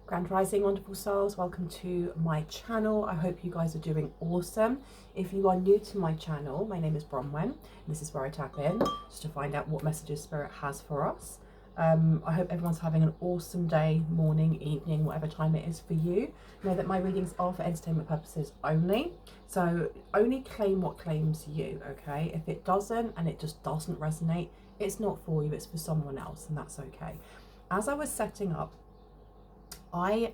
Grand Rising, wonderful souls, welcome to my channel. I hope you guys are doing awesome. If you are new to my channel, my name is Bronwen, and this is where I tap in just to find out what messages Spirit has for us. I hope everyone's having an awesome day, morning, evening, whatever time it is for you. Know that my readings are for entertainment purposes only, so only claim what claims you, okay? If it doesn't and it just doesn't resonate, it's not for you, it's for someone else, and that's okay. As I was setting up, my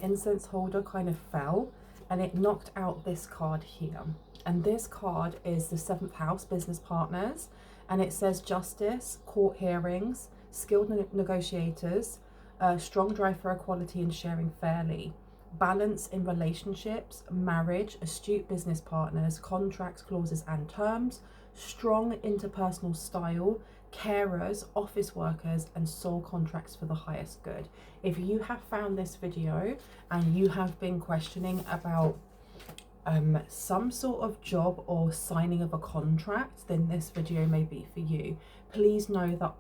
incense holder kind of fell and it knocked out this card here. And this card is the 7th house, business partners. And it says justice, court hearings, skilled negotiators, strong drive for equality and sharing fairly, balance in relationships, marriage, astute business partners, contracts, clauses and terms, strong interpersonal style, carers, office workers and soul contracts for the highest good. If you have found this video and you have been questioning about some sort of job or signing of a contract, then this video may be for you. Please know that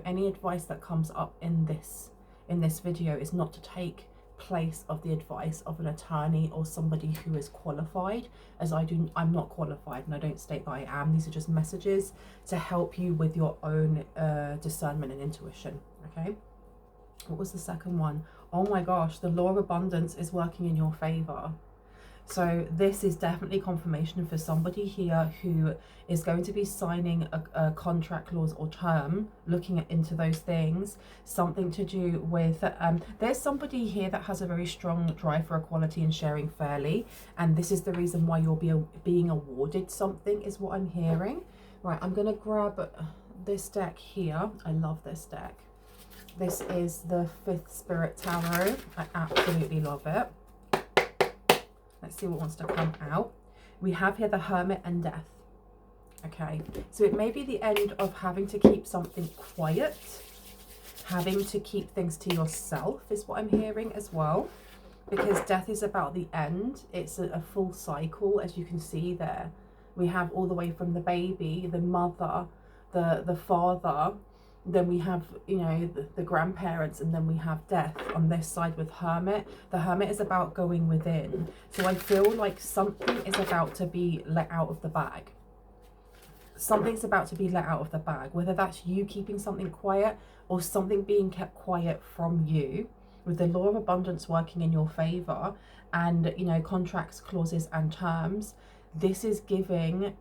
any advice that comes up in this video is not to take place of the advice of an attorney or somebody who is qualified, as I'm not qualified and I don't state that I am. These are just messages to help you with your own discernment and intuition. Okay, what was the second one? Oh my gosh, the law of abundance is working in your favor. So this is definitely confirmation for somebody here who is going to be signing a contract clause or term, looking into those things, something to do with, there's somebody here that has a very strong drive for equality and sharing fairly. And this is the reason why you're being awarded something, is what I'm hearing. Right, I'm going to grab this deck here. I love this deck. This is the 5th Spirit Tarot. I absolutely love it. Let's see what wants to come out. We have here the Hermit and Death. Okay, so it may be the end of having to keep something quiet, having to keep things to yourself is what I'm hearing as well, because death is about the end. It's a full cycle, as you can see there. We have all the way from the baby, the mother, the father, then we have, the grandparents, and then we have death on this side with Hermit. The Hermit is about going within. So I feel like something is about to be let out of the bag. Something's about to be let out of the bag, whether that's you keeping something quiet or something being kept quiet from you, with the law of abundance working in your favor and, contracts, clauses and terms. This is giving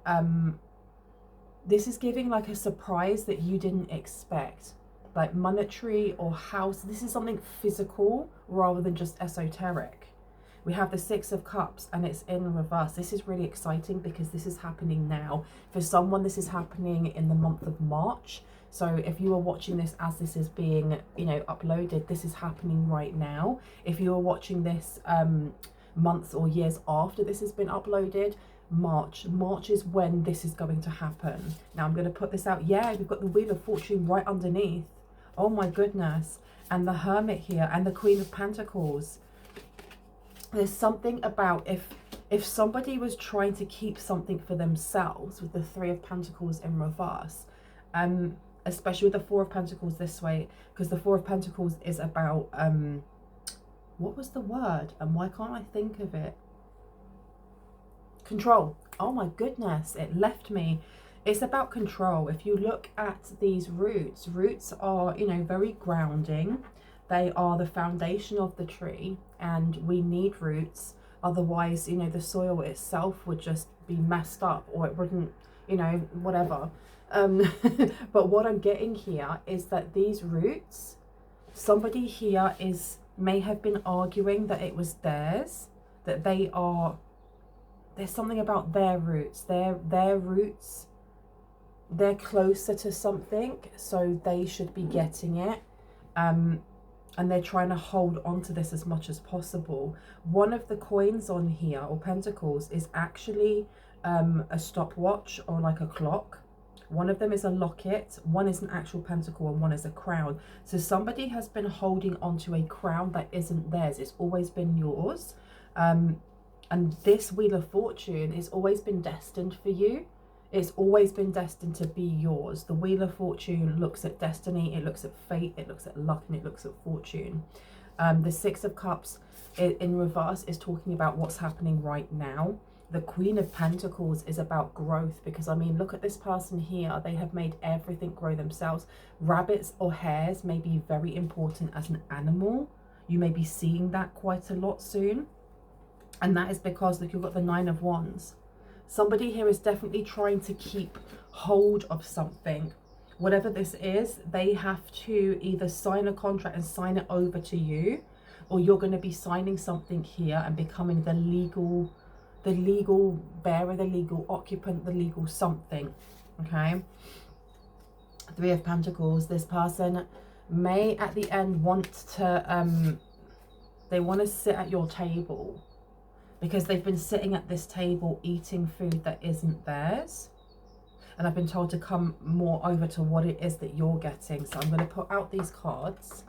like a surprise that you didn't expect, like monetary or house. This is something physical rather than just esoteric. We have the 6 of Cups and it's in reverse. This is really exciting because this is happening now. For someone, this is happening in the month of March. So if you are watching this as this is being, uploaded, this is happening right now. If you are watching this months or years after this has been uploaded, March is when this is going to happen. Now I'm going to put this out. Yeah, we've got the Wheel of Fortune right underneath. Oh my goodness. And the Hermit here and the Queen of Pentacles. There's something about if somebody was trying to keep something for themselves with the 3 of Pentacles in reverse, especially with the 4 of Pentacles this way, because the 4 of Pentacles is about what was the word and why can't I think of it? Control. Oh my goodness, it left me. It's about control. If you look at these roots are, very grounding. They are the foundation of the tree, and we need roots. Otherwise, the soil itself would just be messed up, or it wouldn't, whatever. But what I'm getting here is that these roots, somebody here may have been arguing that it was theirs, that there's something about their roots. Their roots, they're closer to something, so they should be getting it. And they're trying to hold on to this as much as possible. One of the coins on here, or pentacles, is actually a stopwatch or like a clock. One of them is a locket, one is an actual pentacle, and one is a crown. So somebody has been holding onto a crown that isn't theirs. It's always been yours. And this Wheel of Fortune has always been destined for you. It's always been destined to be yours. The Wheel of Fortune looks at destiny, it looks at fate, it looks at luck, and it looks at fortune. The Six of Cups in reverse is talking about what's happening right now. The Queen of Pentacles is about growth, because I mean, look at this person here. They have made everything grow themselves. Rabbits or hares may be very important as an animal. You may be seeing that quite a lot soon. And that is because, look, you've got the Nine of Wands. Somebody here is definitely trying to keep hold of something. Whatever this is, they have to either sign a contract and sign it over to you, or you're going to be signing something here and becoming the legal bearer, the legal occupant, the legal something. Okay. Three of Pentacles. This person may at the end want to, they want to sit at your table, because they've been sitting at this table eating food that isn't theirs. And I've been told to come more over to what it is that you're getting. So I'm going to put out these cards.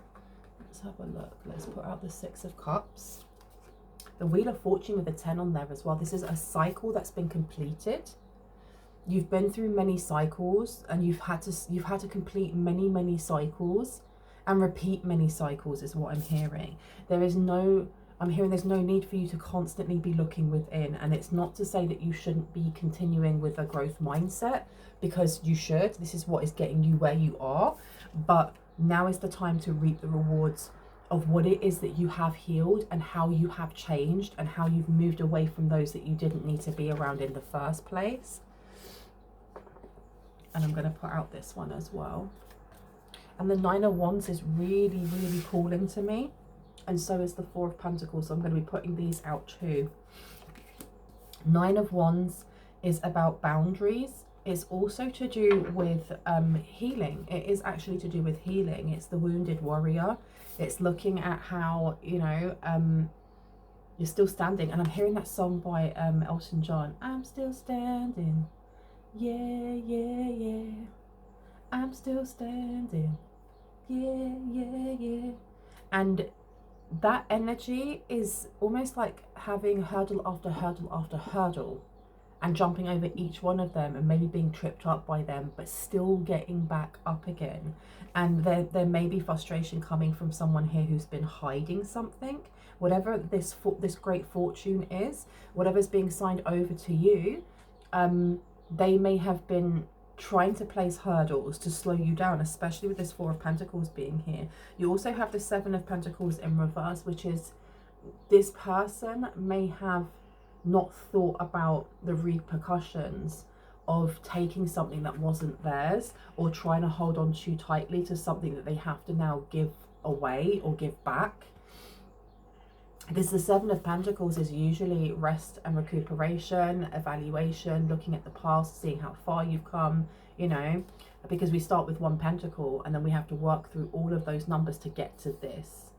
Let's have a look. Let's put out the Six of Cups. The Wheel of Fortune with a 10 on there as well. This is a cycle that's been completed. You've been through many cycles, and you've had to complete many cycles and repeat many cycles is what I'm hearing. I'm hearing there's no need for you to constantly be looking within. And it's not to say that you shouldn't be continuing with a growth mindset, because you should. This is what is getting you where you are. But now is the time to reap the rewards of what it is that you have healed, and how you have changed, and how you've moved away from those that you didn't need to be around in the first place. And I'm going to put out this one as well. And the Nine of Wands is really calling to me. And so is the Four of Pentacles. So I'm going to be putting these out too. Nine of Wands is about boundaries. It's also to do with healing. It is actually to do with healing. It's the wounded warrior. It's looking at how, you know, you're still standing. And I'm hearing that song by Elton John. I'm still standing. Yeah. I'm still standing. Yeah. And that energy is almost like having hurdle after hurdle after hurdle, and jumping over each one of them, and maybe being tripped up by them, but still getting back up again. And there may be frustration coming from someone here who's been hiding something. Whatever this great fortune is, whatever's being signed over to you, they may have been trying to place hurdles to slow you down, especially with this Four of Pentacles being here. You also have the Seven of Pentacles in reverse, which is this person may have not thought about the repercussions of taking something that wasn't theirs, or trying to hold on too tightly to something that they have to now give away or give back. The Seven of Pentacles is usually rest and recuperation, evaluation, looking at the past, seeing how far you've come, you know, because we start with one pentacle and then we have to work through all of those numbers to get to this.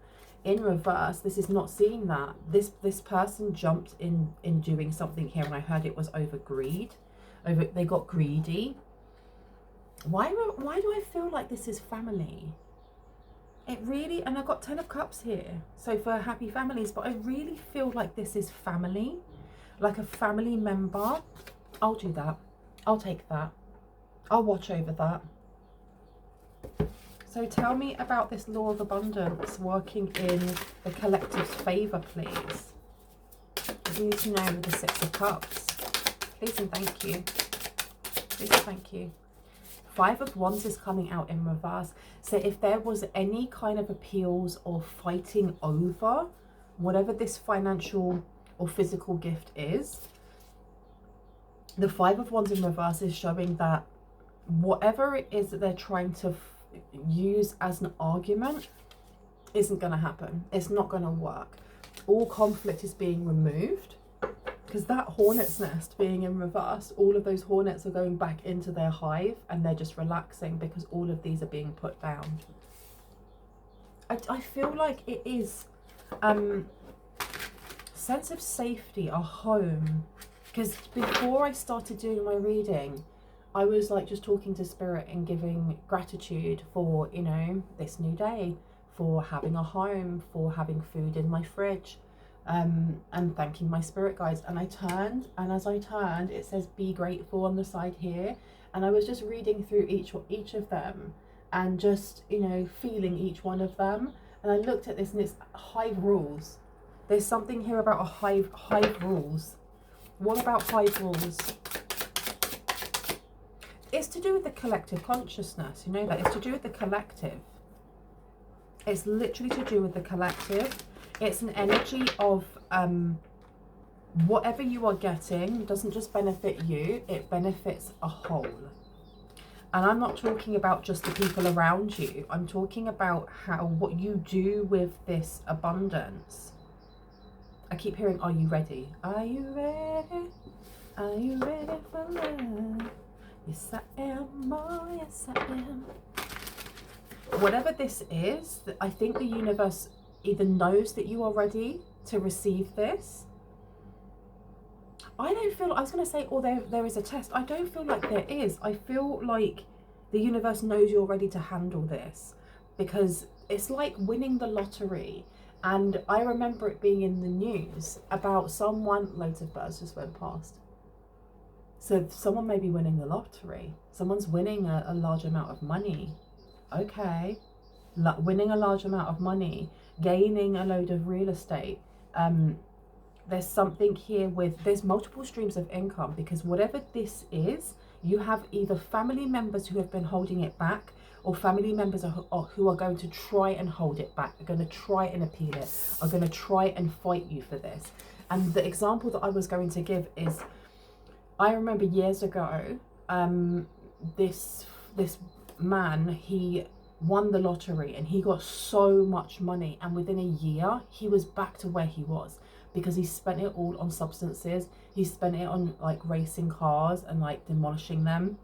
In reverse, this is not seeing that. This person jumped in doing something here, and I heard it was over greed. They got greedy. Why do I feel like this is family? It really, and I've got 10 of Cups here, so for happy families, but I really feel like this is family, like a family member. I'll do that. I'll take that. I'll watch over that. So tell me about this law of abundance working in the collective's favour, please. I need to know with the Six of Cups. Please and thank you. Please and thank you. Five of Wands is coming out in reverse. So if there was any kind of appeals or fighting over whatever this financial or physical gift is, the Five of Wands in reverse is showing that whatever it is that they're trying to use as an argument isn't going to happen. It's not going to work. All conflict is being removed. Because that hornet's nest being in reverse, all of those hornets are going back into their hive, and they're just relaxing because all of these are being put down. I feel like it is sense of safety, a home. Because before I started doing my reading, I was like just talking to Spirit and giving gratitude for, you know, this new day, for having a home, for having food in my fridge, and thanking my spirit guides. And I turned, and as I turned, it says be grateful on the side here, and I was just reading through each of them and just, you know, feeling each one of them. And I looked at this, and it's hive rules. There's something here about a hive rules. What about hive rules? It's to do with the collective consciousness, you know that. It's to do with the collective. It's literally to do with the collective. It's an energy of whatever you are getting doesn't just benefit you, it benefits a whole. And I'm not talking about just the people around you. I'm talking about what you do with this abundance. I keep hearing, are you ready? Are you ready? Are you ready for love? Yes, I am. Oh, yes, I am. Whatever this is, I think the universe either knows that you are ready to receive this. I don't feel, I was going to say, there is a test. I don't feel like there is. I feel like the universe knows you're ready to handle this, because it's like winning the lottery. And I remember it being in the news about someone, loads of birds just went past. So someone may be winning the lottery. Someone's winning a large amount of money. Okay, winning a large amount of money, gaining a load of real estate. There's something here with, there's multiple streams of income, because whatever this is, you have either family members who have been holding it back, or family members who are going to try and hold it back, are going to try and appeal it, are going to try and fight you for this. And the example that I was going to give is, I remember years ago, this man, he won the lottery and he got so much money, and within a year he was back to where he was, because he spent it all on substances. He spent it on like racing cars and like demolishing them.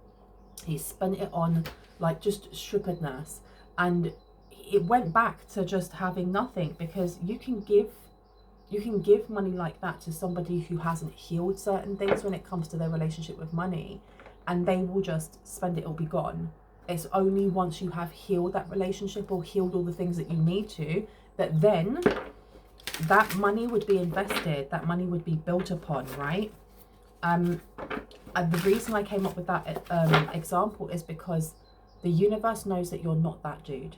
He spent it on like just stupidness, and it went back to just having nothing, because you can give money like that to somebody who hasn't healed certain things when it comes to their relationship with money, and they will just spend it, it'll be gone. It's only once you have healed that relationship, or healed all the things that you need to, that then that money would be invested, that money would be built upon, right? And the reason I came up with that example is because the universe knows that you're not that dude.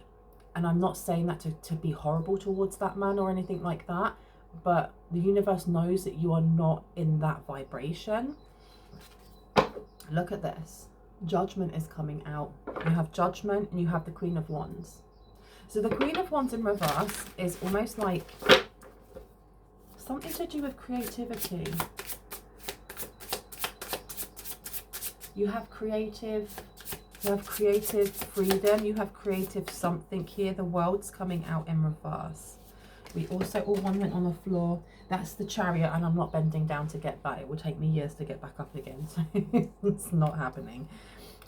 And I'm not saying that to be horrible towards that man or anything like that, but the universe knows that you are not in that vibration. Look at this. Judgment is coming out. You have Judgment and you have the Queen of Wands. So the Queen of Wands in reverse is almost like something to do with creativity. You have creative freedom, you have creative something here. The World's coming out in reverse. We also, one went on the floor. That's the Chariot, and I'm not bending down to get that. It will take me years to get back up again, so it's not happening.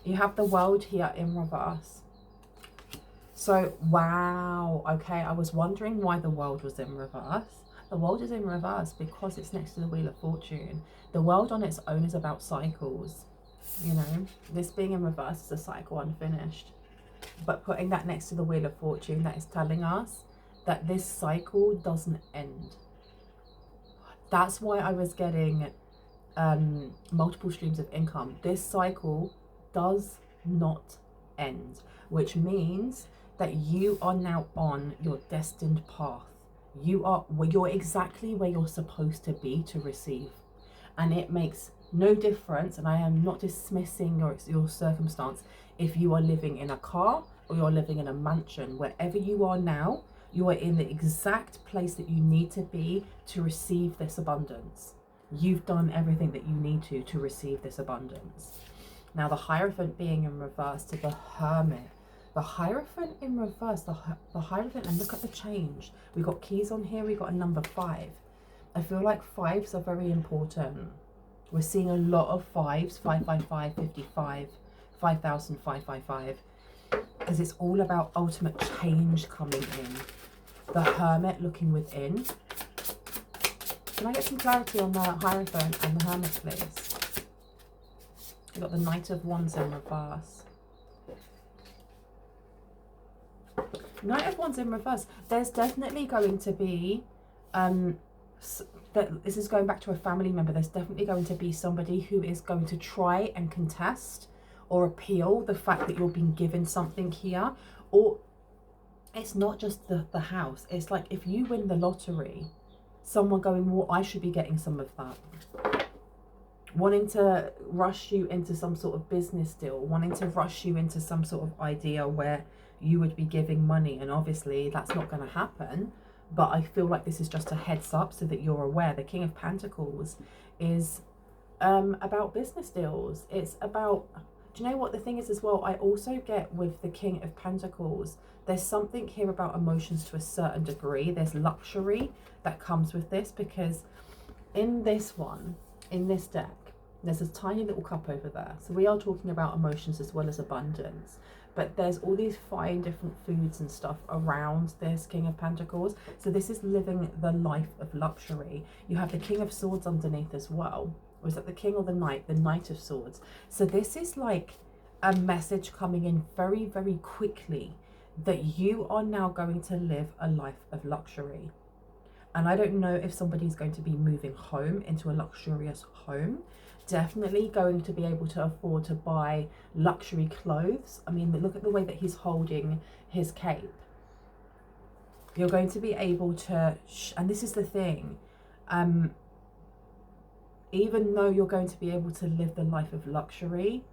You have the World here in reverse. So, wow, okay, I was wondering why the World was in reverse. The World is in reverse because it's next to the Wheel of Fortune. The World on its own is about cycles. You know, this being in reverse is a cycle unfinished. But putting that next to the Wheel of Fortune, that is telling us that this cycle doesn't end. That's why I was getting multiple streams of income. This cycle does not end, which means that you are now on your destined path. You're exactly where you're supposed to be to receive. And it makes no difference, and I am not dismissing your circumstance, if you are living in a car or you're living in a mansion. Wherever you are now, you are in the exact place that you need to be to receive this abundance. You've done everything that you need to receive this abundance. Now the Hierophant being in reverse to the Hermit. The Hierophant in reverse, the Hierophant, and look at the change. We got keys on here, we got a number 5. I feel like 5s are very important. We're seeing a lot of 5s, 555, 55, 5,000, 555, because it's all about ultimate change coming in. The Hermit looking within. Can I get some clarity on the Hierophant and the Hermit, please? We've got the Knight of Wands in reverse. Knight of Wands in reverse. There's definitely going to be that this is going back to a family member. There's definitely going to be somebody who is going to try and contest or appeal the fact that you're being given something here. Or it's not just the house. It's like if you win the lottery, someone going, well, I should be getting some of that. Wanting to rush you into some sort of business deal, wanting to rush you into some sort of idea where you would be giving money. And obviously that's not going to happen. But I feel like this is just a heads up so that you're aware. The King of Pentacles is about business deals. It's about, do you know what the thing is as well? I also get with the King of Pentacles, there's something here about emotions to a certain degree. There's luxury that comes with this, because in this one, in this deck, there's a tiny little cup over there. So we are talking about emotions as well as abundance. But there's all these fine different foods and stuff around this King of Pentacles. So this is living the life of luxury. You have the King of Swords underneath as well. Or is that the King or the Knight? The Knight of Swords. So this is like a message coming in very, very quickly that you are now going to live a life of luxury. And I don't know if somebody's going to be moving home into a luxurious home. Definitely going to be able to afford to buy luxury clothes. I mean, look at the way that he's holding his cape. You're going to be able to, and this is the thing, even though you're going to be able to live the life of luxury,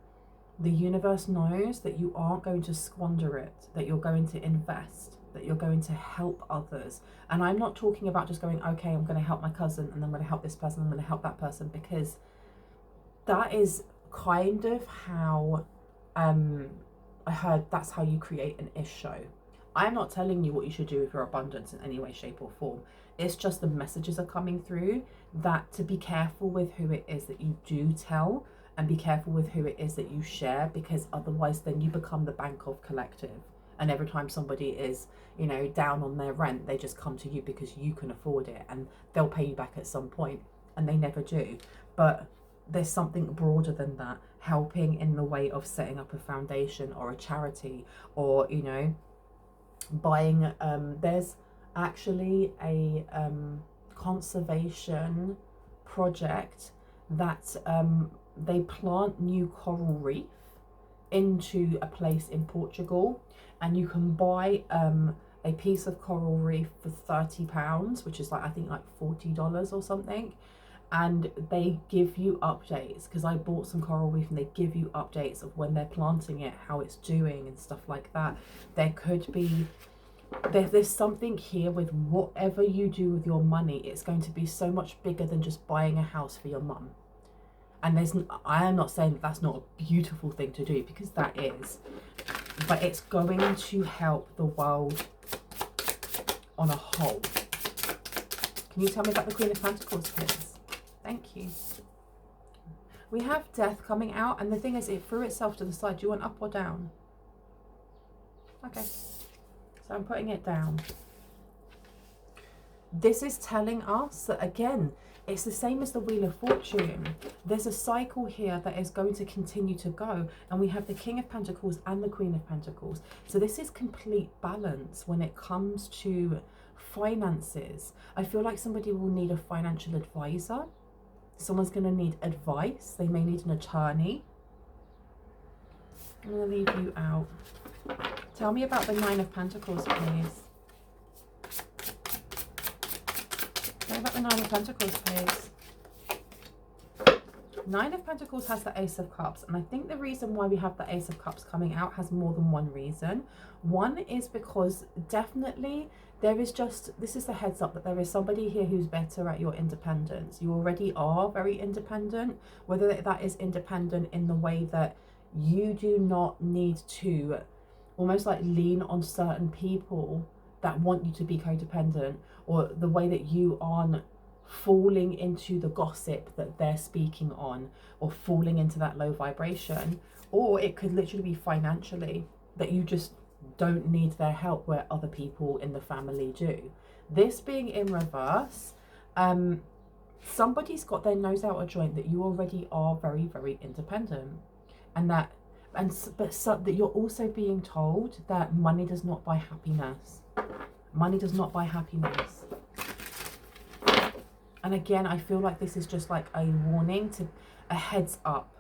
the universe knows that you aren't going to squander it, that you're going to invest, that you're going to help others. And I'm not talking about just going, okay, I'm going to help my cousin, and I'm going to help this person, I'm going to help that person, because that is kind of how I heard that's how you create an ish show. I'm not telling you what you should do with your abundance in any way, shape or form. It's just the messages are coming through that to be careful with who it is that you do tell, and be careful with who it is that you share, because otherwise then you become the bank of collective. And every time somebody is, you know, down on their rent, they just come to you because you can afford it, and they'll pay you back at some point, and they never do. But there's something broader than that, helping in the way of setting up a foundation or a charity, or, you know, buying, there's actually a conservation project that they plant new coral reef into a place in Portugal, and you can buy a piece of coral reef for £30, which is like, I think like $40 or something. And they give you updates, because I bought some coral reef, and they give you updates of when they're planting it, how it's doing and stuff like that. There could be, there's something here with whatever you do with your money, it's going to be so much bigger than just buying a house for your mum. And I am not saying that that's not a beautiful thing to do, because that is, but it's going to help the world on a whole. Can you tell me about the Queen of Pentacles, please? Thank you. We have death coming out, and the thing is, it threw itself to the side. Do you want up or down? Okay, so I'm putting it down. This is telling us that, again, it's the same as the Wheel of Fortune. There's a cycle here that is going to continue to go, and we have the King of Pentacles and the Queen of Pentacles. So this is complete balance when it comes to finances. I feel like somebody will need a financial advisor. Someone's going to need advice. They may need an attorney. I'm going to leave you out. Tell me about the Nine of Pentacles, please. Tell me about the Nine of Pentacles, please. Nine of Pentacles has the Ace of Cups, and I think the reason why we have the Ace of Cups coming out has more than one reason. One is because definitely there is just, this is the heads up that there is somebody here who's better at your independence. You already are very independent, whether that is independent in the way that you do not need to almost like lean on certain people that want you to be codependent, or the way that you aren't falling into the gossip that they're speaking on, or falling into that low vibration. Or it could literally be financially, that you just don't need their help where other people in the family do. This being in reverse, somebody's got their nose out of joint that you already are very, very independent, and that you're also being told that money does not buy happiness. Money does not buy happiness. And again, I feel like this is just like a warning, to a heads up,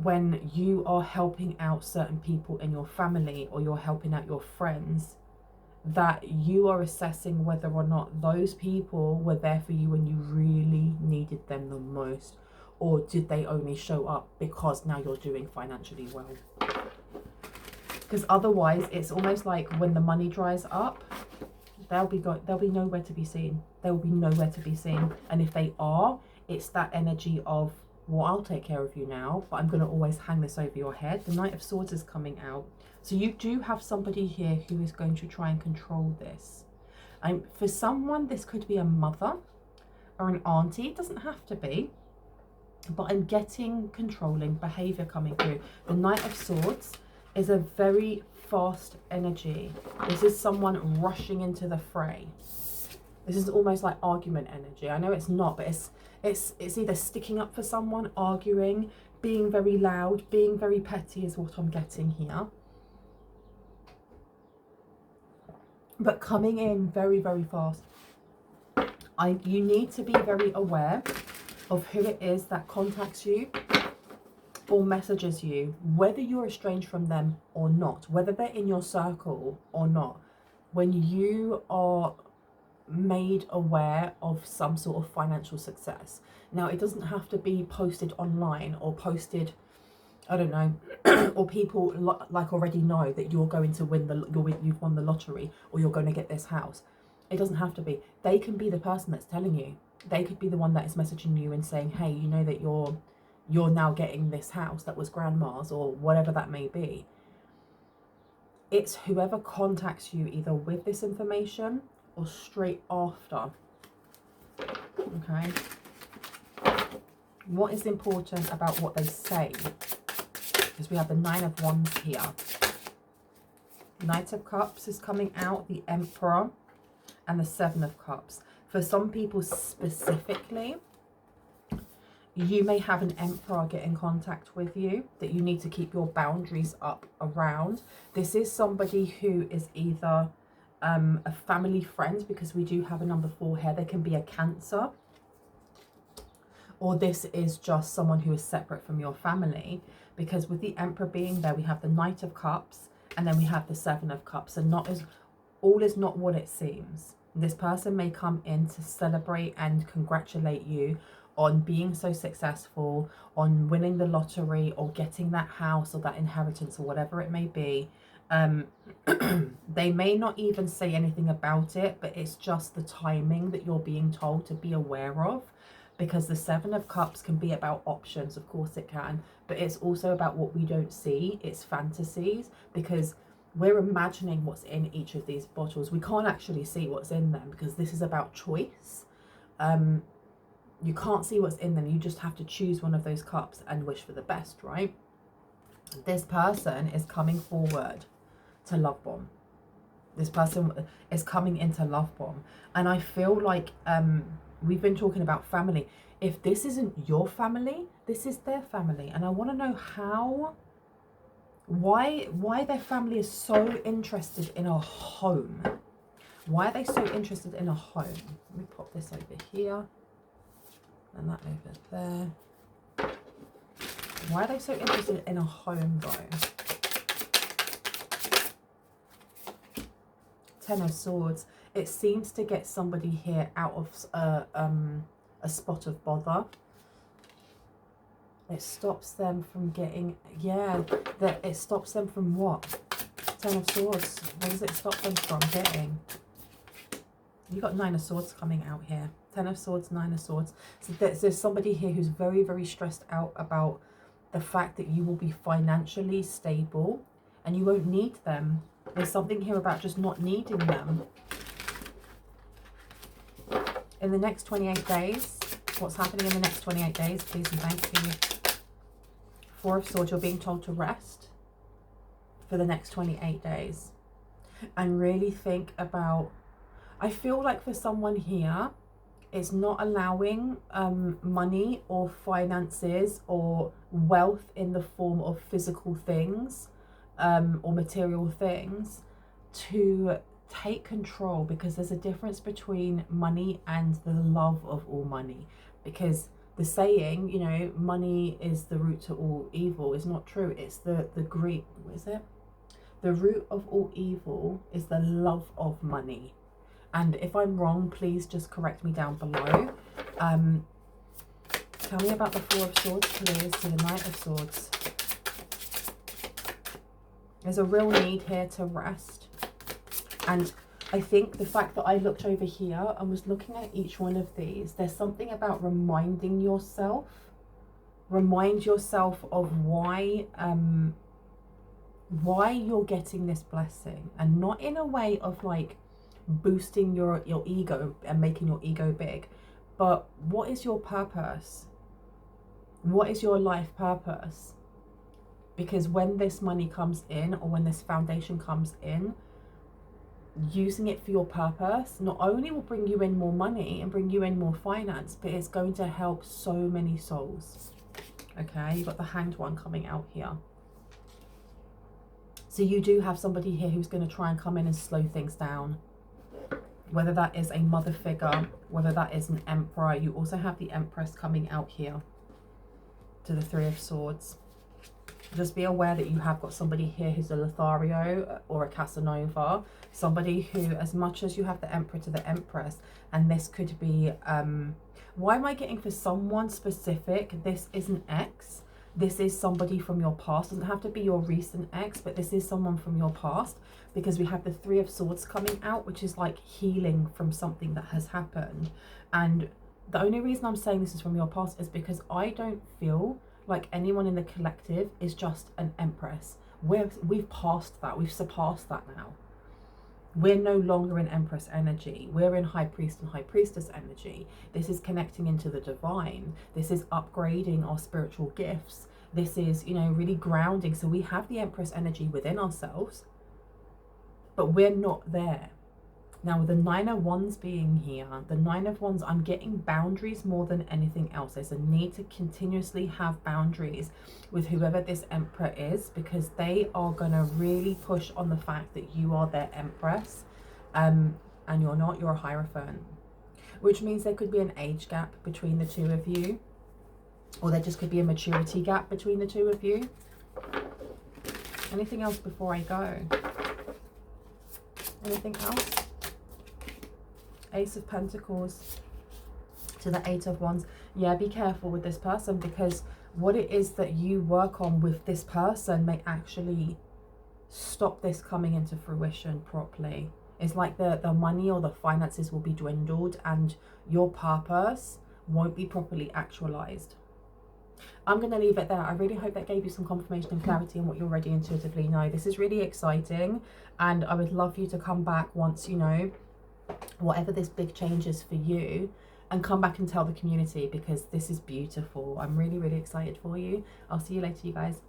when you are helping out certain people in your family, or you're helping out your friends, that you are assessing whether or not those people were there for you when you really needed them the most, or did they only show up because now you're doing financially well. Because otherwise, it's almost like when the money dries up, they'll be nowhere to be seen. They will be nowhere to be seen. And if they are, it's that energy of, well, I'll take care of you now, but I'm going to always hang this over your head. The Knight of Swords is coming out. So you do have somebody here who is going to try and control this. For someone, this could be a mother or an auntie. It doesn't have to be. But I'm getting controlling behavior coming through. The Knight of Swords is a very fast energy. This is someone rushing into the fray. This is almost like argument energy. I know it's not, but it's either sticking up for someone, arguing, being very loud, being very petty is what I'm getting here. But coming in very, very fast. You need to be very aware of who it is that contacts you or messages you, whether you're estranged from them or not, whether they're in your circle or not. When you are made aware of some sort of financial success. Now, it doesn't have to be posted online or posted, I don't know, or people like already know that you're going to win you've won the lottery, or you're going to get this house. It doesn't have to be. They can be the person that's telling you. They could be the one that is messaging you and saying, hey, you know that you're now getting this house that was grandma's, or whatever that may be. It's whoever contacts you either with this information or straight after. Okay. What is important about what they say? Because we have the Nine of Wands here. Knight of Cups is coming out, the Emperor, and the Seven of Cups. For some people specifically, you may have an Emperor get in contact with you that you need to keep your boundaries up around. This is somebody who is either a family friend, because we do have a number 4 here. They can be a Cancer, or this is just someone who is separate from your family, because with the Emperor being there, we have the Knight of Cups, and then we have the Seven of Cups, and all is not what it seems. This person may come in to celebrate and congratulate you on being so successful, on winning the lottery, or getting that house or that inheritance, or whatever it may be. They may not even say anything about it, but it's just the timing that you're being told to be aware of, because the Seven of Cups can be about options, of course it can, but it's also about what we don't see. It's fantasies, because we're imagining what's in each of these bottles. We can't actually see what's in them, because this is about choice. You can't see what's in them. You just have to choose one of those cups and wish for the best, right? This person is coming forward to love bomb. This person is coming into love bomb. And I feel like we've been talking about family. If this isn't your family, this is their family. And I want to know why their family is so interested in a home. Why are they so interested in a home? Let me pop this over here. And that over there. Why are they so interested in a home though? Ten of Swords. It seems to get somebody here out of a spot of bother. It stops them from getting, it stops them from what? Ten of Swords. What does it stop them from getting? You've got Nine of Swords coming out here. Ten of Swords, Nine of Swords. So there's somebody here who's very, very stressed out about the fact that you will be financially stable and you won't need them. There's something here about just not needing them. In the next 28 days, what's happening in the next 28 days, please and thank you. Four of Swords, you're being told to rest for the next 28 days. And really think about, I feel like for someone here, it's not allowing money or finances or wealth in the form of physical things or material things to take control, because there's a difference between money and the love of all money. Because the saying, you know, money is the root to all evil, is not true. It's the greed. What is it? The root of all evil is the love of money. And if I'm wrong, please just correct me down below. Tell me about the Four of Swords, please, to the Knight of Swords. There's a real need here to rest. And I think the fact that I looked over here and was looking at each one of these, there's something about reminding yourself. Remind yourself of why you're getting this blessing. And not in a way of like boosting your ego and making your ego big. But what is your purpose? What is your life purpose? Because when this money comes in, or when this foundation comes in, using it for your purpose not only will bring you in more money and bring you in more finance, but it's going to help so many souls. Okay, you've got the Hanged One coming out here. So you do have somebody here who's going to try and come in and slow things down. Whether that is a mother figure, whether that is an emperor. You also have the Empress coming out here to the Three of Swords. Just be aware that you have got somebody here who's a Lothario or a Casanova. Somebody who, as much as you have the Emperor to the Empress, and this could be, why am I getting for someone specific? This is an ex. This is somebody from your past. It doesn't have to be your recent ex, but this is someone from your past, because we have the Three of Swords coming out, which is like healing from something that has happened. And the only reason I'm saying this is from your past is because I don't feel like anyone in the collective is just an Empress. We've passed that. We've surpassed that now. We're no longer in Empress energy. We're in High Priest and High Priestess energy. This is connecting into the divine. This is upgrading our spiritual gifts. This is, you know, really grounding. So we have the Empress energy within ourselves, but we're not there. Now, with the Nine of Wands being here, the Nine of Wands, I'm getting boundaries more than anything else. There's a need to continuously have boundaries with whoever this Emperor is, because they are going to really push on the fact that you are their Empress, and you're not. You're a Hierophant, which means there could be an age gap between the two of you, or there just could be a maturity gap between the two of you. Anything else before I go? Anything else? Ace of Pentacles to the Eight of Wands. Yeah, be careful with this person, because what it is that you work on with this person may actually stop this coming into fruition properly. It's like the money or the finances will be dwindled and your purpose won't be properly actualized. I'm going to leave it there. I really hope that gave you some confirmation and clarity on what you already intuitively know. This is really exciting, and I would love you to come back once you know whatever this big change is for you, and come back and tell the community, because this is beautiful. I'm really, really excited for you. I'll see you later, you guys.